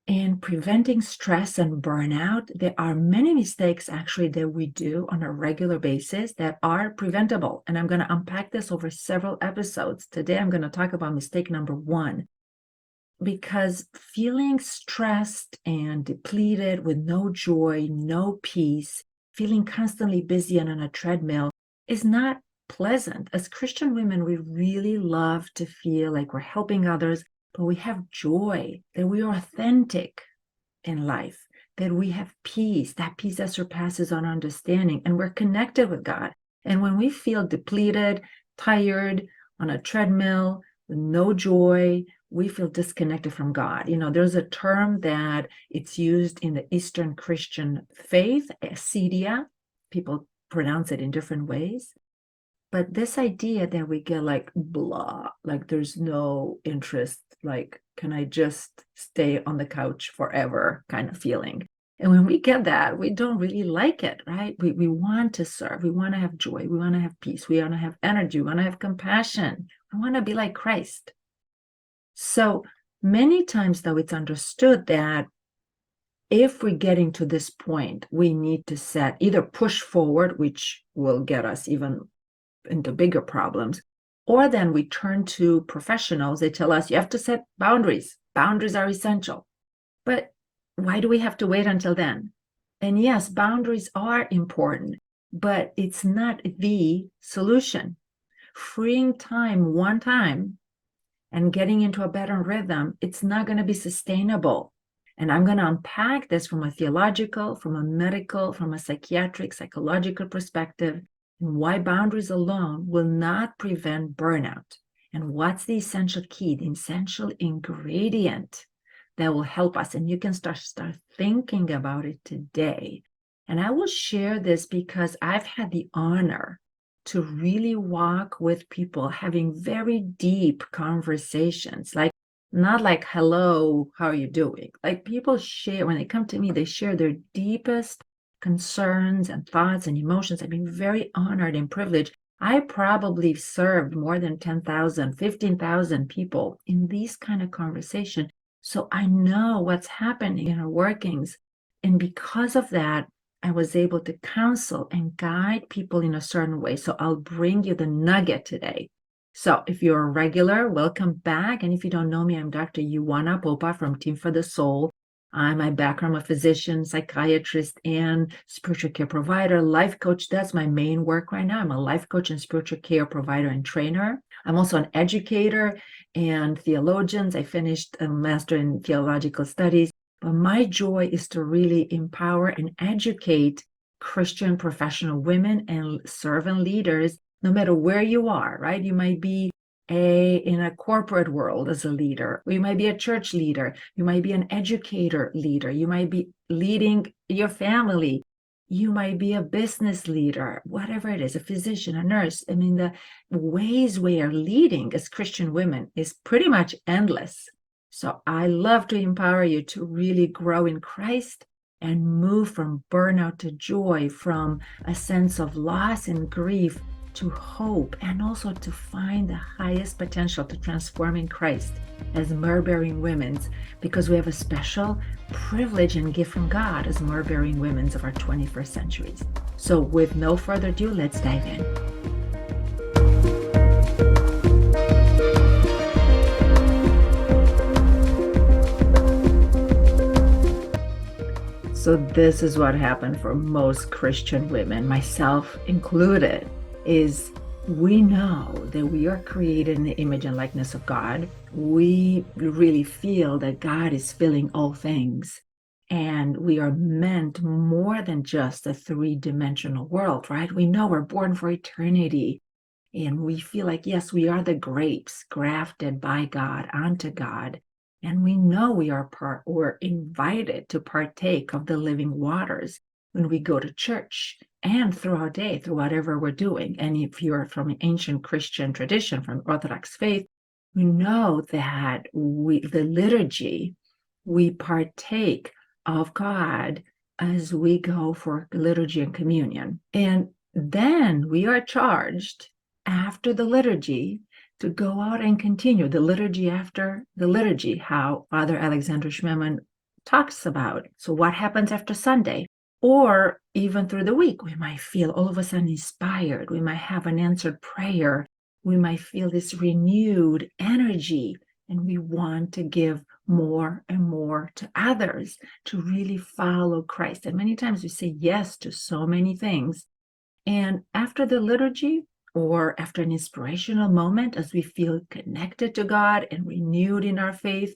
And preventing stress and burnout, there are many mistakes actually that we do on a regular basis that are preventable. And I'm going to unpack this over several episodes. Today, I'm going to talk about mistake number one, because feeling stressed and depleted with no joy, no peace, feeling constantly busy and on a treadmill is not pleasant. As Christian women, we really love to feel like we're helping others, but we have joy, that we are authentic in life, that we have peace, that peace that surpasses our understanding, and we're connected with God. And when we feel depleted, tired, on a treadmill, with no joy, we feel disconnected from God. You know, there's a term that it's used in the Eastern Christian faith, acedia. People pronounce it in different ways. But this idea that we get like blah, like there's no interest, like, can I just stay on the couch forever kind of feeling. And when we get that, we don't really like it, right? We want to serve. We want to have joy. We want to have peace. We want to have energy. We want to have compassion. We want to be like Christ. So many times, though, it's understood that if we're getting to this point, we need to set either push forward, which will get us even into bigger problems, or then we turn to professionals. They tell us you have to set boundaries. Boundaries are essential. But why do we have to wait until then? And yes, boundaries are important, but it's not the solution. Freeing time one time and getting into a better rhythm, it's not going to be sustainable. And I'm going to unpack this from a theological, from a medical, from a psychiatric, psychological perspective, and why boundaries alone will not prevent burnout. And what's the essential key, the essential ingredient that will help us. And you can start thinking about it today. And I will share this because I've had the honor to really walk with people having very deep conversations, like not like, hello, how are you doing? Like people share, when they come to me, they share their deepest concerns and thoughts and emotions. I've been very honored and privileged. I probably served more than 10,000, 15,000 people in these kind of conversation. So I know what's happening in our workings. And because of that, I was able to counsel and guide people in a certain way. So I'll bring you the nugget today. So if you're a regular, welcome back. And if you don't know me, I'm Dr. Ioana Popa from Team for the Soul. I'm my background, I'm a physician, psychiatrist, and spiritual care provider, life coach. That's my main work right now. I'm a life coach and spiritual care provider and trainer. I'm also an educator and theologian. I finished a master in theological studies. But my joy is to really empower and educate Christian professional women and servant leaders, no matter where you are, right? You might be in a corporate world as a leader, or you might be a church leader, you might be an educator leader, you might be leading your family, you might be a business leader, whatever it is, a physician, a nurse. I mean, the ways we are leading as Christian women is pretty much endless. So I love to empower you to really grow in Christ and move from burnout to joy, from a sense of loss and grief to hope, and also to find the highest potential to transform in Christ as myrrh-bearing women, because we have a special privilege and gift from God as myrrh-bearing women of our 21st centuries. So with no further ado, let's dive in. So this is what happened for most Christian women, myself included, is we know that we are created in the image and likeness of God. We really feel that God is filling all things, and we are meant more than just a three-dimensional world, right? We know we're born for eternity, and we feel like, yes, we are the grapes grafted by God onto God. And we know we're invited to partake of the living waters when we go to church and through our day, through whatever we're doing. And if you're from an ancient Christian tradition, from Orthodox faith, we know that the liturgy, we partake of God as we go for liturgy and communion. And then we are charged after the liturgy to go out and continue the liturgy after the liturgy, how Father Alexander Schmemann talks about. So what happens after Sunday? Or even through the week, we might feel all of a sudden inspired. We might have an answered prayer. We might feel this renewed energy, and we want to give more and more to others to really follow Christ. And many times we say yes to so many things. And after the liturgy, or after an inspirational moment, as we feel connected to God and renewed in our faith,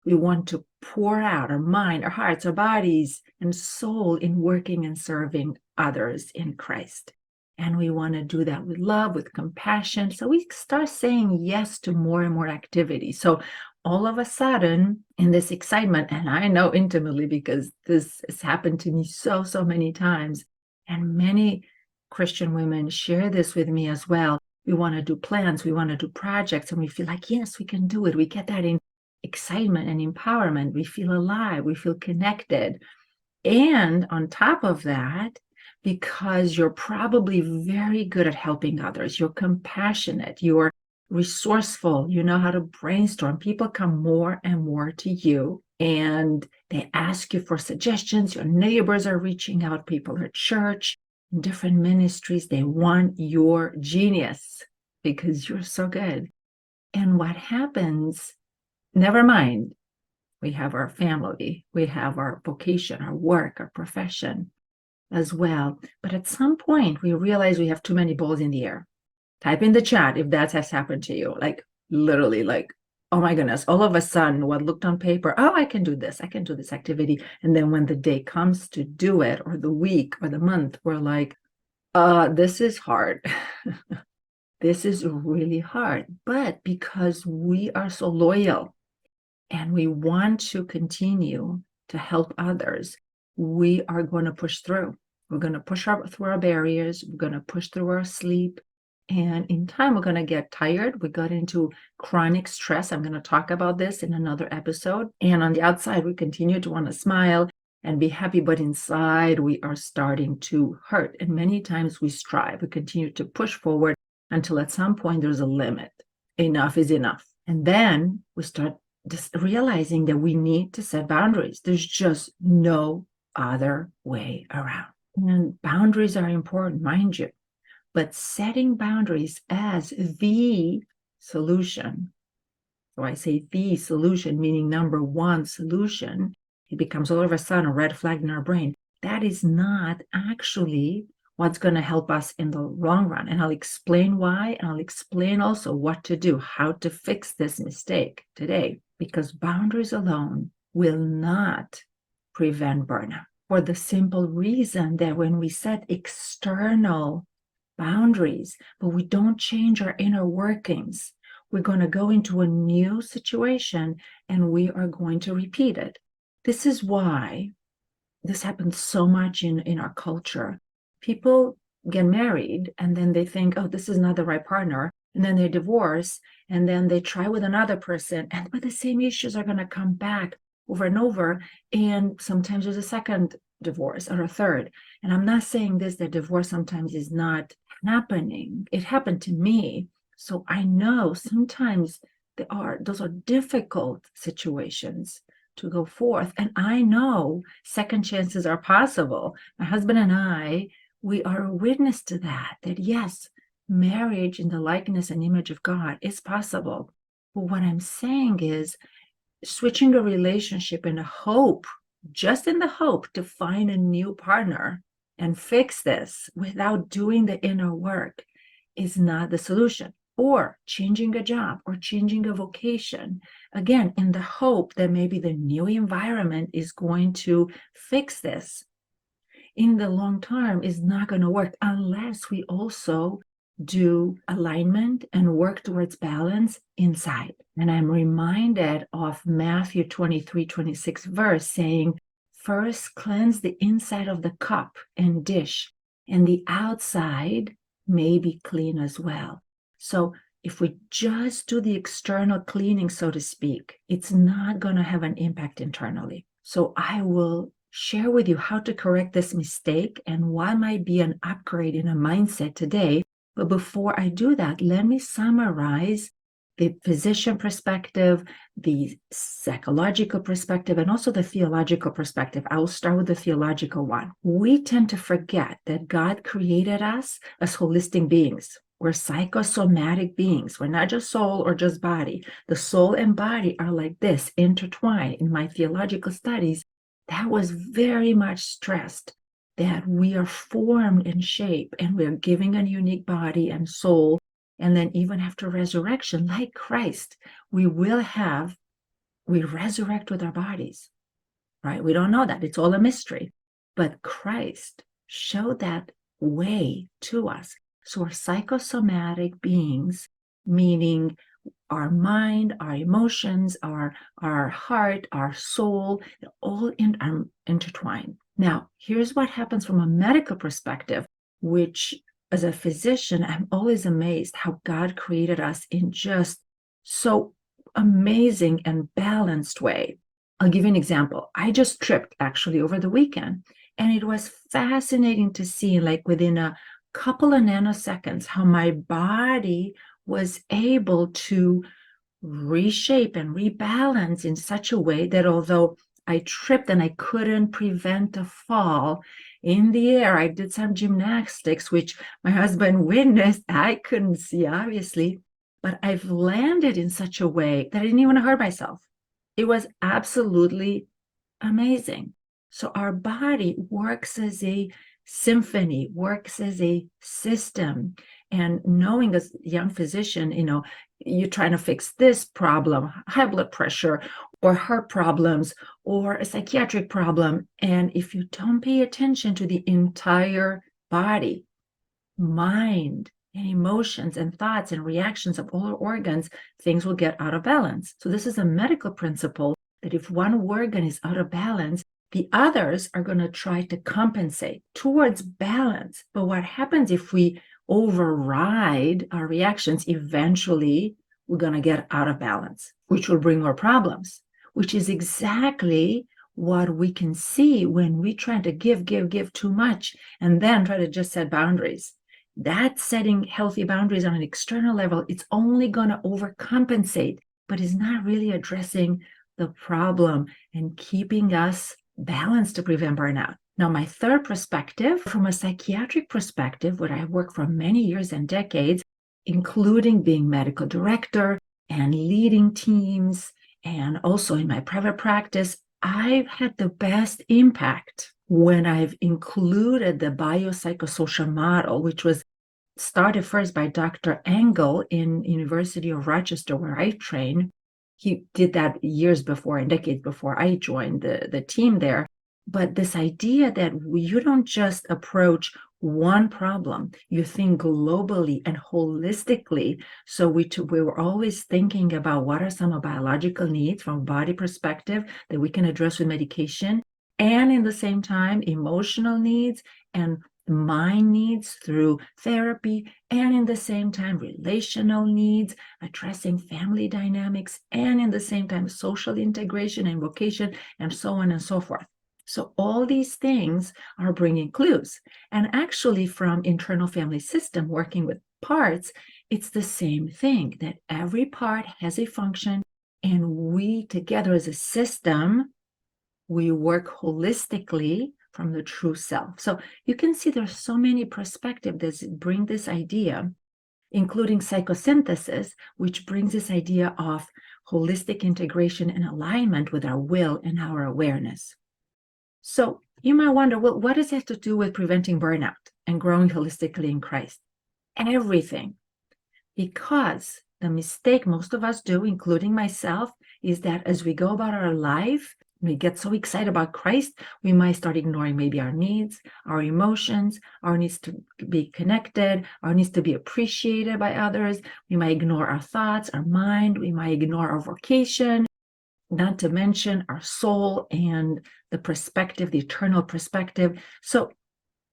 we want to pour out our mind, our hearts, our bodies, and soul in working and serving others in Christ. And we want to do that with love, with compassion. So we start saying yes to more and more activity. So all of a sudden, in this excitement, and I know intimately because this has happened to me so many times, and many Christian women share this with me as well. We want to do plans, we want to do projects, and we feel like, yes, we can do it. We get that in excitement and empowerment. We feel alive, we feel connected. And on top of that, because you're probably very good at helping others, you're compassionate, you're resourceful, you know how to brainstorm. People come more and more to you and they ask you for suggestions. Your neighbors are reaching out, people at church, in different ministries, they want your genius because you're so good. And what happens, never mind, we have our family, we have our vocation, our work, our profession as well. But at some point, we realize we have too many balls in the air. Type in the chat if that has happened to you. Like literally, like, oh my goodness, all of a sudden, what looked on paper, oh, I can do this activity. And then when the day comes to do it, or the week or the month, we're like, this is hard. This is really hard. But because we are so loyal and we want to continue to help others, we are going to push through. We're going to push through our barriers. We're going to push through our sleep. And in time, we're going to get tired. We got into chronic stress. I'm going to talk about this in another episode. And on the outside, we continue to want to smile and be happy. But inside, we are starting to hurt. And many times we strive. We continue to push forward until at some point there's a limit. Enough is enough. And then we start just realizing that we need to set boundaries. There's just no other way around. And boundaries are important, mind you. But setting boundaries as the solution. So I say the solution, meaning number one solution. It becomes all of a sudden a red flag in our brain. That is not actually what's going to help us in the long run. And I'll explain why, and I'll explain also what to do, how to fix this mistake today, because boundaries alone will not prevent burnout, for the simple reason that when we set external boundaries, but we don't change our inner workings, we're going to go into a new situation and we are going to repeat it. This is why this happens so much in our culture. People get married and then they think, oh, this is not the right partner. And then they divorce and then they try with another person. But the same issues are going to come back over and over. And sometimes there's a second divorce or a third. And I'm not saying this, that divorce sometimes is not happening. It happened to me. So I know sometimes those are difficult situations to go forth. And I know second chances are possible. My husband and I, we are a witness to that yes, marriage in the likeness and image of God is possible. But what I'm saying is switching a relationship in a hope, just in the hope to find a new partner and fix this without doing the inner work is not the solution. Or changing a job or changing a vocation, again, in the hope that maybe the new environment is going to fix this. In the long term is not going to work unless we also do alignment and work towards balance inside. And I'm reminded of Matthew 23:26 verse saying, first cleanse the inside of the cup and dish, and the outside may be clean as well. So if we just do the external cleaning, so to speak, it's not going to have an impact internally. So I will share with you how to correct this mistake and what might be an upgrade in a mindset today. But before I do that, let me summarize the physician perspective, the psychological perspective, and also the theological perspective. I will start with the theological one. We tend to forget that God created us as holistic beings. We're psychosomatic beings. We're not just soul or just body. The soul and body are like this, intertwined. In my theological studies, that was very much stressed, that we are formed and shaped, and we're giving a unique body and soul. And then even after resurrection, like Christ, we resurrect with our bodies, right? We don't know that. It's all a mystery. But Christ showed that way to us. So we're psychosomatic beings, meaning our mind, our emotions, our heart, our soul, all intertwined. Now, here's what happens from a medical perspective, which as a physician, I'm always amazed how God created us in just so amazing and balanced way. I'll give you an example. I just tripped actually over the weekend, and it was fascinating to see, like within a couple of nanoseconds, how my body was able to reshape and rebalance in such a way that although I tripped and I couldn't prevent a fall in the air, I did some gymnastics, which my husband witnessed. I couldn't see, obviously, but I've landed in such a way that I didn't even hurt myself. It was absolutely amazing. So our body works as a symphony, works as a system. And knowing as a young physician, you're trying to fix this problem, high blood pressure, or heart problems, or a psychiatric problem. And if you don't pay attention to the entire body, mind, and emotions and thoughts and reactions of all our organs, things will get out of balance. So this is a medical principle that if one organ is out of balance, the others are going to try to compensate towards balance. But what happens if we override our reactions? Eventually, we're going to get out of balance, which will bring more problems, which is exactly what we can see when we try to give too much and then try to just set boundaries. That setting healthy boundaries on an external level, it's only going to overcompensate, but is not really addressing the problem and keeping us balanced to prevent burnout. Now, my third perspective, from a psychiatric perspective, where I worked for many years and decades, including being medical director and leading teams, and also in my private practice, I've had the best impact when I've included the biopsychosocial model, which was started first by Dr. Engel in University of Rochester, where I trained. He did that years before and decades before I joined the team there. But this idea that you don't just approach one problem, you think globally and holistically. So we were always thinking about what are some of biological needs from a body perspective that we can address with medication, and in the same time, emotional needs and mind needs through therapy, and in the same time, relational needs, addressing family dynamics, and in the same time, social integration and vocation, and so on and so forth. So all these things are bringing clues. And actually, from internal family system, working with parts, it's the same thing, that every part has a function, and we together as a system, we work holistically from the true self. So you can see there's so many perspectives that bring this idea, including psychosynthesis, which brings this idea of holistic integration and alignment with our will and our awareness. So you might wonder, well, what does it have to do with preventing burnout and growing holistically in Christ? Everything. Because the mistake most of us do, including myself, is that as we go about our life, we get so excited about Christ, we might start ignoring maybe our needs, our emotions, our needs to be connected, our needs to be appreciated by others. We might ignore our thoughts, our mind. We might ignore our vocation, not to mention our soul and the perspective, the eternal perspective. So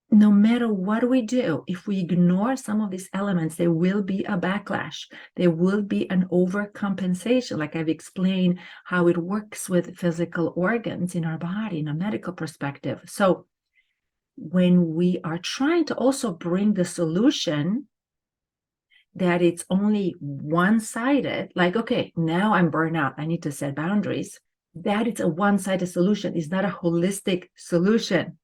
no matter what we do, if we ignore some of these elements, there will be a backlash. There will be an overcompensation, like I've explained how it works with physical organs in our body in a medical perspective. So when we are trying to also bring the solution, that it's only one-sided, like, okay, now I'm burned out, I need to set boundaries, that it's a one-sided solution. It's not a holistic solution.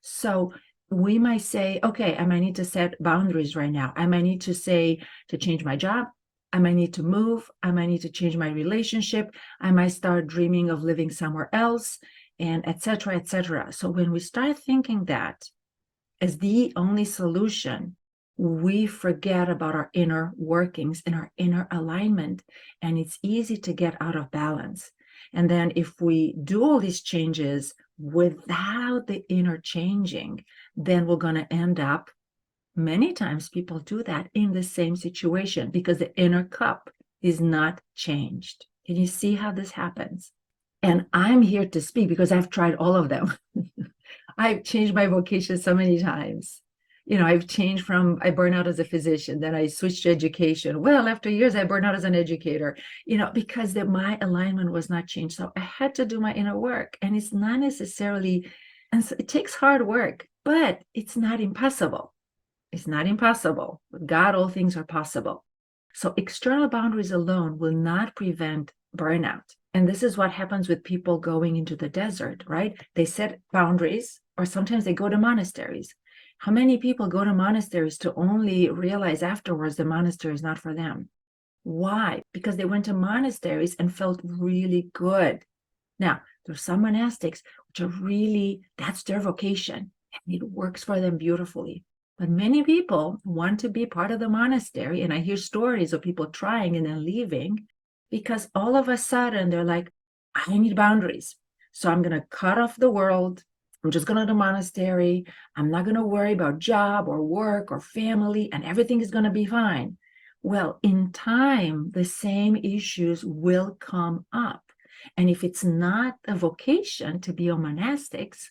So we might say, okay, I might need to set boundaries right now. I might need to say to change my job. I might need to move. I might need to change my relationship. I might start dreaming of living somewhere else, and et cetera, et cetera. So when we start thinking that as the only solution, we forget about our inner workings and our inner alignment, and it's easy to get out of balance. And then if we do all these changes without the inner changing, then we're going to end up, many times people do that, in the same situation because the inner cup is not changed. Can you see how this happens? And I'm here to speak because I've tried all of them. I've changed my vocation so many times. I've changed from, I burned out as a physician, then I switched to education. Well, after years, I burned out as an educator, because my alignment was not changed. So I had to do my inner work. And it's not necessarily, and so it takes hard work, but it's not impossible. It's not impossible. With God, all things are possible. So external boundaries alone will not prevent burnout. And this is what happens with people going into the desert, right? They set boundaries, or sometimes they go to monasteries. How many people go to monasteries to only realize afterwards the monastery is not for them? Why? Because they went to monasteries and felt really good. Now, there's some monastics which are really, that's their vocation, and it works for them beautifully. But many people want to be part of the monastery, and I hear stories of people trying and then leaving because all of a sudden they're like, I need boundaries. So I'm going to cut off the world. I'm just going to the monastery. I'm not going to worry about job or work or family, and everything is going to be fine. Well, in time, the same issues will come up. And if it's not a vocation to be a monastics,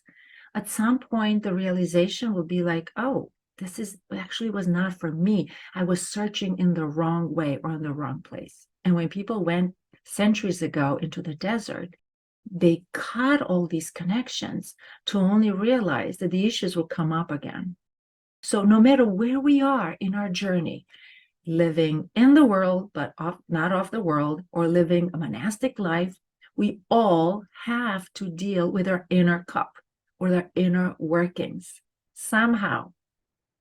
at some point the realization will be like, oh, this is actually was not for me. I was searching in the wrong way or in the wrong place. And when people went centuries ago into the desert, they cut all these connections to only realize that the issues will come up again. So no matter where we are in our journey, living in the world, but not of the world, or living a monastic life, we all have to deal with our inner cup or their inner workings. Somehow,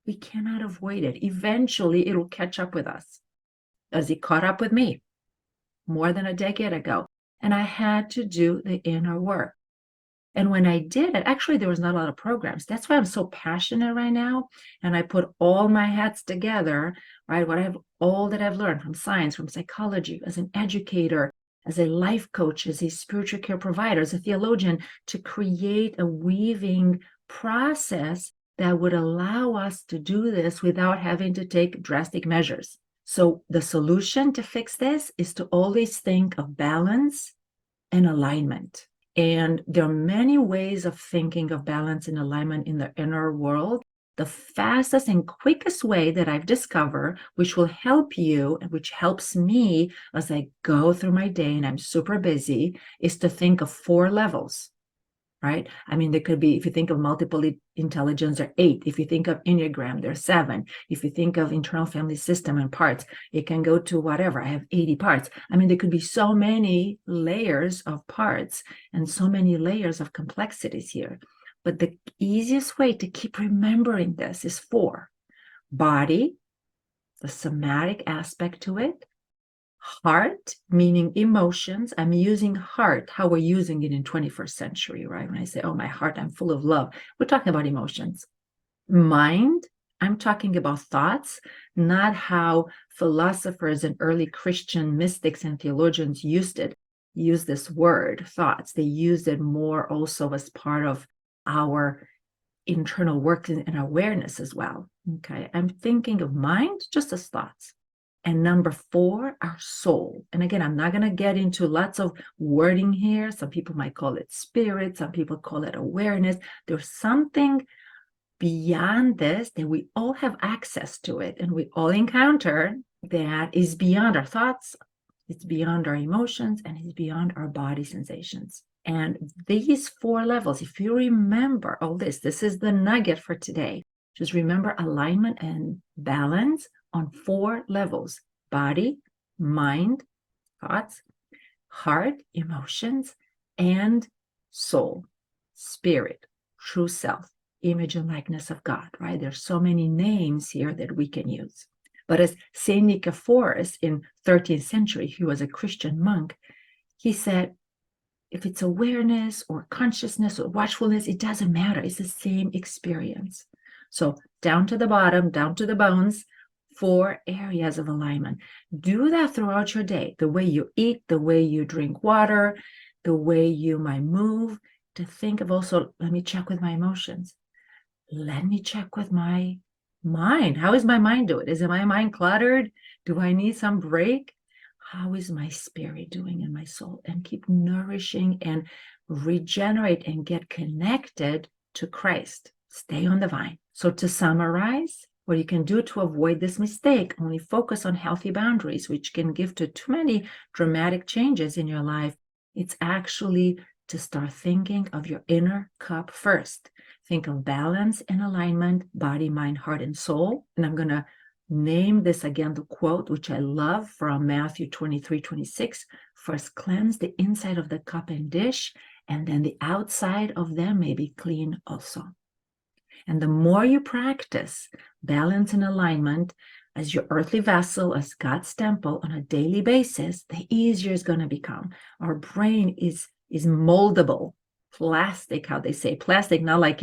we cannot avoid it. Eventually, it'll catch up with us, as it caught up with me more than a decade ago. And I had to do the inner work. And when I did it, actually, there was not a lot of programs. That's why I'm so passionate right now. And I put all my hats together, right? All that I've learned from science, from psychology, as an educator, as a life coach, as a spiritual care provider, as a theologian, to create a weaving process that would allow us to do this without having to take drastic measures. So the solution to fix this is to always think of balance and alignment. And there are many ways of thinking of balance and alignment in the inner world. The fastest and quickest way that I've discovered, which will help you and which helps me as I go through my day and I'm super busy, is to think of 4 levels, right? I mean, there could be, if you think of multiple intelligence, there are 8. If you think of Enneagram, there are 7. If you think of internal family system and parts, it can go to whatever. I have 80 parts. I mean, there could be so many layers of parts and so many layers of complexities here. But the easiest way to keep remembering this is 4. Body, the somatic aspect to it. Heart, meaning emotions. I'm using heart, how we're using it in 21st century, right? When I say, oh, my heart, I'm full of love, we're talking about emotions. Mind, I'm talking about thoughts, not how philosophers and early Christian mystics and theologians use this word, thoughts. They used it more also as part of our internal work and awareness as well. Okay, I'm thinking of mind just as thoughts. And number 4, our soul. And again, I'm not going to get into lots of wording here. Some people might call it spirit. Some people call it awareness. There's something beyond this that we all have access to it. And we all encounter that is beyond our thoughts. It's beyond our emotions and it's beyond our body sensations. And these 4 levels, if you remember all this is the nugget for today. Just remember alignment and balance on 4 levels: body, mind, thoughts, heart, emotions, and soul, spirit, true self, image and likeness of God, right? There's so many names here that we can use. But as Saint Nicephorus in 13th century, he was a Christian monk, he said, if it's awareness or consciousness or watchfulness, it doesn't matter. It's the same experience. So down to the bottom, down to the bones, 4 areas of alignment. Do that throughout your day. The way you eat, the way you drink water, the way you might move, to think of also, let me check with my emotions. Let me check with my mind. How is my mind doing? Is my mind cluttered? Do I need some break? How is my spirit doing in my soul? And keep nourishing and regenerate and get connected to Christ. Stay on the vine. So to summarize, what you can do to avoid this mistake, only focus on healthy boundaries, which can give to too many dramatic changes in your life. It's actually to start thinking of your inner cup first. Think of balance and alignment, body, mind, heart, and soul. And I'm going to name this again, the quote, which I love, from Matthew 23:26. First cleanse the inside of the cup and dish, and then the outside of them may be clean also. And the more you practice balance and alignment as your earthly vessel, as God's temple on a daily basis, the easier it's going to become. Our brain is moldable, plastic, how they say plastic, not like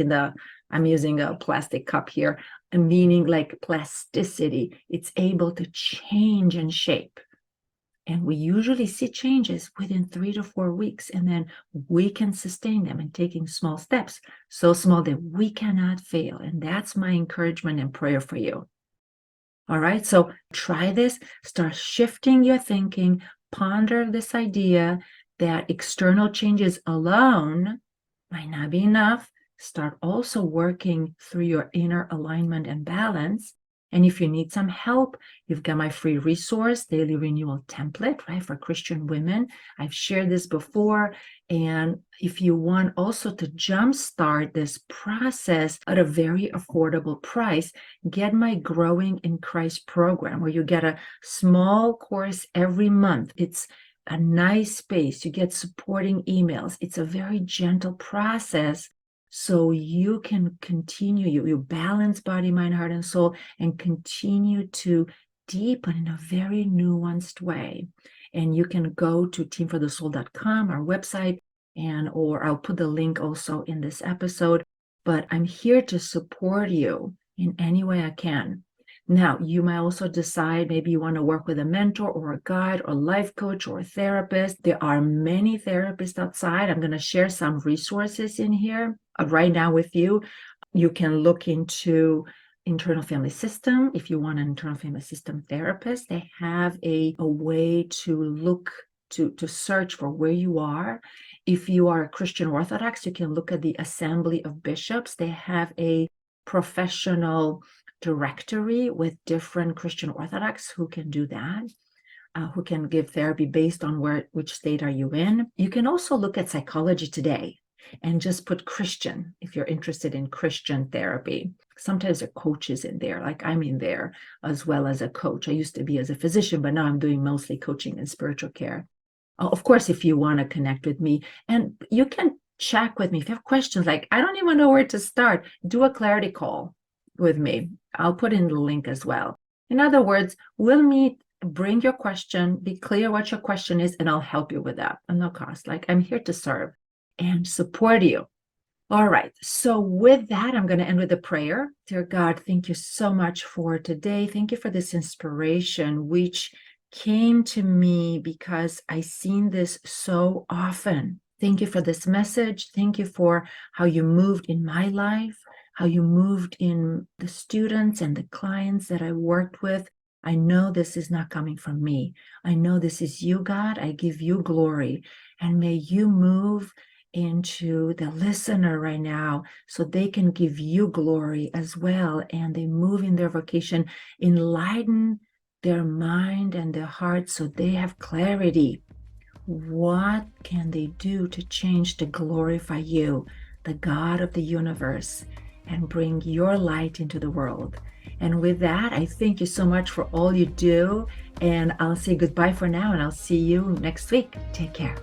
I'm using a plastic cup here, meaning like plasticity. It's able to change and shape. And we usually see changes within 3 to 4 weeks, and then we can sustain them and taking small steps, so small that we cannot fail. And that's my encouragement and prayer for you. All right, so try this, start shifting your thinking, ponder this idea that external changes alone might not be enough. Start also working through your inner alignment and balance. And if you need some help, you've got my free resource, Daily Renewal Template, right, for Christian women. I've shared this before. And if you want also to jumpstart this process at a very affordable price, get my Growing in Christ program, where you get a small course every month. It's a nice space. You get supporting emails. It's a very gentle process, so you can continue, you balance body, mind, heart, and soul, and continue to deepen in a very nuanced way. And you can go to teamforthesoul.com, our website, or I'll put the link also in this episode. But I'm here to support you in any way I can. Now, you might also decide maybe you want to work with a mentor or a guide or life coach or a therapist. There are many therapists outside. I'm going to share some resources in here right now with you. You can look into internal family system. If you want an internal family system therapist, they have a way to look to search for where you are. If you are a Christian Orthodox, you can look at the Assembly of Bishops. They have a professional directory with different Christian Orthodox who can do that, who can give therapy based on which state are you in. You can also look at Psychology Today and just put Christian if you're interested in Christian therapy. Sometimes there are coaches in there, like I'm in there as well as a coach. I used to be as a physician, but now I'm doing mostly coaching and spiritual care. Of course, if you want to connect with me, and you can check with me if you have questions like, I don't even know where to start, do a clarity call with me. I'll put in the link as well. In other words, we'll meet, bring your question, be clear what your question is, and I'll help you with that at no cost. Like, I'm here to serve and support you. All right, so with that, I'm going to end with a prayer. Dear God, thank you so much for today. Thank you for this inspiration, which came to me because I've seen this so often. Thank you for this message. Thank you for how you moved in my life, how you moved in the students and the clients that I worked with. I know this is not coming from me. I know this is you, God. I give you glory. And may you move into the listener right now so they can give you glory as well. And they move in their vocation, enlighten their mind and their heart so they have clarity. What can they do to change to glorify you, the God of the universe, and bring your light into the world? And with that, I thank you so much for all you do. And I'll say goodbye for now, and I'll see you next week. Take care.